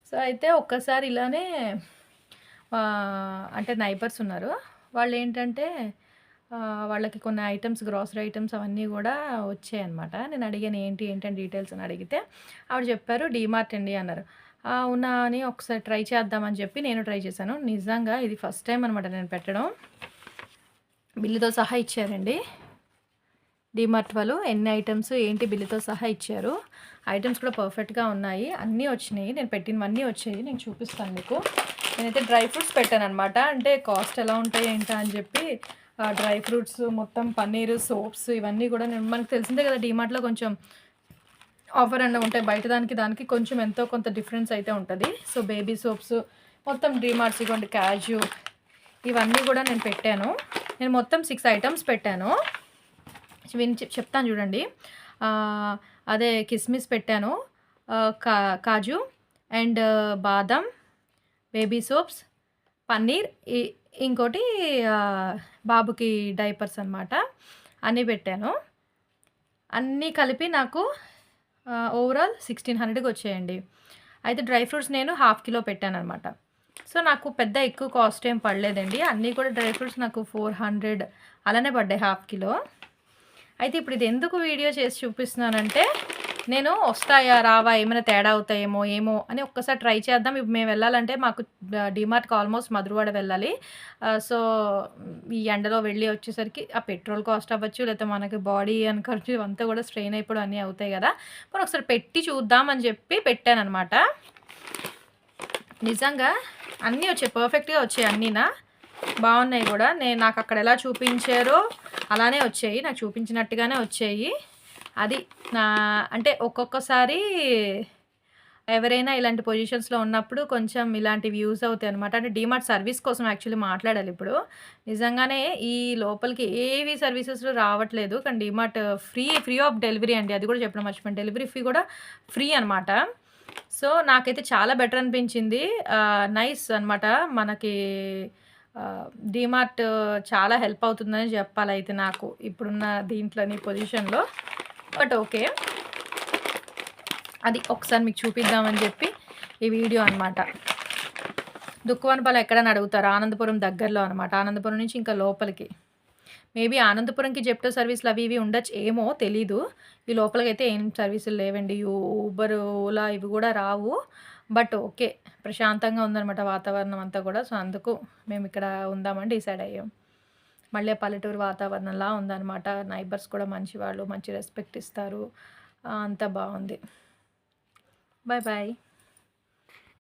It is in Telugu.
సో, అయితే ఒక్కసారి ఇలానే అంటే నైబర్స్ ఉన్నారు. వాళ్ళేంటంటే వాళ్ళకి కొన్ని ఐటెమ్స్ గ్రోసరీ ఐటెమ్స్ అవన్నీ గూడా వచ్చాయన్నమాట. నేను అడిగాను ఏంటి, ఏంటని డీటెయిల్స్ అని అడిగితే ఆవిడ చెప్పారు డీమార్ట్ అండి అన్నారు. అవునా అని ఒకసారి ట్రై చేద్దామని చెప్పి నేను ట్రై చేశాను. నిజంగా ఇది ఫస్ట్ టైమ్ అనమాట నేను పెట్టడం. బిల్లుతో సహా ఇచ్చారండి. డీమార్ట్ వాళ్ళు ఎన్ని ఐటెమ్స్ ఏంటి బిల్లుతో సహా ఇచ్చారు. ఐటెమ్స్ కూడా పర్ఫెక్ట్‌గా ఉన్నాయి. అన్నీ వచ్చినాయి. నేను పెట్టినవన్నీ వచ్చాయి. నేను చూపిస్తాను మీకు. నేనైతే డ్రై ఫ్రూట్స్ పెట్టాననమాట. అంటే కాస్ట్ ఎలా ఉంటాయి ఏంటా అని చెప్పి డ్రై ఫ్రూట్స్ మొత్తం పన్నీరు, సోప్స్ ఇవన్నీ కూడా మనకు తెలిసిందే కదా డీమార్ట్‌లో కొంచెం ఆఫర్ అన్న ఉంటాయి. బయట దానికి కొంచెం ఎంతో కొంత డిఫరెన్స్ అయితే ఉంటది. సో, బేబీ సోప్స్ మొత్తం డీమార్ట్స్ ఇగోండి క్యాజు ఇవన్నీ కూడా నేను పెట్టాను. నేను మొత్తం 6 ఐటెమ్స్ పెట్టాను. చెప్తాను చూడండి. అదే కిస్మిస్ పెట్టాను. కాజు అండ్ బాదం, బేబీ సోప్స్, పన్నీర్ ఇంకోటి బాబుకి డైపర్స్ అనమాట. అన్నీ పెట్టాను. అన్నీ కలిపి నాకు ఓవరాల్ 1600కి వచ్చాయండి. అయితే డ్రై ఫ్రూట్స్ నేను హాఫ్ కిలో పెట్టాననమాట. సో, నాకు పెద్ద ఎక్కువ కాస్ట్ ఏం పడలేదండి. అన్నీ కూడా డ్రై ఫ్రూట్స్ నాకు 400 అలానే పడ్డాయి హాఫ్ కిలో. అయితే ఇప్పుడు ఇది ఎందుకు వీడియో చేసి చూపిస్తున్నానంటే, నేను వస్తాయా? రావా? ఏమైనా తేడా అవుతాయేమో ఏమో అని ఒక్కసారి ట్రై చేద్దాం. ఇప్పుడు మేము వెళ్ళాలంటే మాకు డీమార్ట్‌కి ఆల్మోస్ట్ మధురవాడ వెళ్ళాలి. సో, ఈ ఎండలో వెళ్ళి వచ్చేసరికి ఆ పెట్రోల్ కాస్ట్ అవ్వచ్చు, లేకపోతే మనకి బాడీ అని ఖర్చు ఇవంతా కూడా స్ట్రెయిన్ అయిపోవడం అన్నీ అవుతాయి కదా! మరి ఒకసారి పెట్టి చూద్దాం అని చెప్పి పెట్టాననమాట. నిజంగా అన్నీ వచ్చాయి. పర్ఫెక్ట్‌గా వచ్చాయి అన్నీనా. బాగున్నాయి కూడా. నాకు అక్కడ ఎలా చూపించారో అలానే వచ్చాయి. నాకు చూపించినట్టుగానే వచ్చాయి. అది అంటే ఒక్కొక్కసారి ఎవరైనా ఇలాంటి పొజిషన్స్‌లో ఉన్నప్పుడు కొంచెం ఇలాంటివి యూజ్ అవుతాయన్నమాట. అంటే డీమార్ట్ సర్వీస్ కోసం యాక్చువల్లీ మాట్లాడాలి ఇప్పుడు. నిజంగానే ఈ లోపలికి ఏవి సర్వీసెస్‌లు రావట్లేదు. కానీ డీమార్ట్ ఫ్రీ ఆఫ్ డెలివరీ అండి. అది కూడా చెప్పడం మర్చిపోయాను. డెలివరీ ఫీ కూడా ఫ్రీ అనమాట. సో, నాకైతే చాలా బెటర్ అనిపించింది. నైస్ అనమాట. మనకి డీమార్ట్ చాలా హెల్ప్ అవుతుందని చెప్పాలయితే నాకు ఇప్పుడున్న దీంట్లోని పొజిషన్‌లో. But okay. అది ఒకసారి మీకు చూపిద్దామని చెప్పి ఈ వీడియో అనమాట. దుక్కువనపాలెం ఎక్కడని అడుగుతారు. ఆనందపురం దగ్గరలో అనమాట. ఆనందపురం నుంచి ఇంకా లోపలికి. మేబీ ఆనందపురంకి జెప్టో సర్వీస్‌లు అవి ఇవి ఉండొచ్చు ఏమో తెలీదు. ఈ లోపలికైతే ఏం సర్వీసులు లేవండి. ఊబర్, ఓలా ఇవి గూడా రావు. But okay. ప్రశాంతంగా ఉందనమాట వాతావరణం అంతా గూడా. సో, అందుకు మేమిక్కడ ఉందామని డిసైడ్ అయ్యాం. మళ్ళీ పల్లెటూరు వాతావరణంలా ఉందనమాట. నైబర్స్ కూడా మంచివాళ్ళు. మంచి రెస్పెక్ట్ ఇస్తారు. అంతా బావుంది. Bye bye.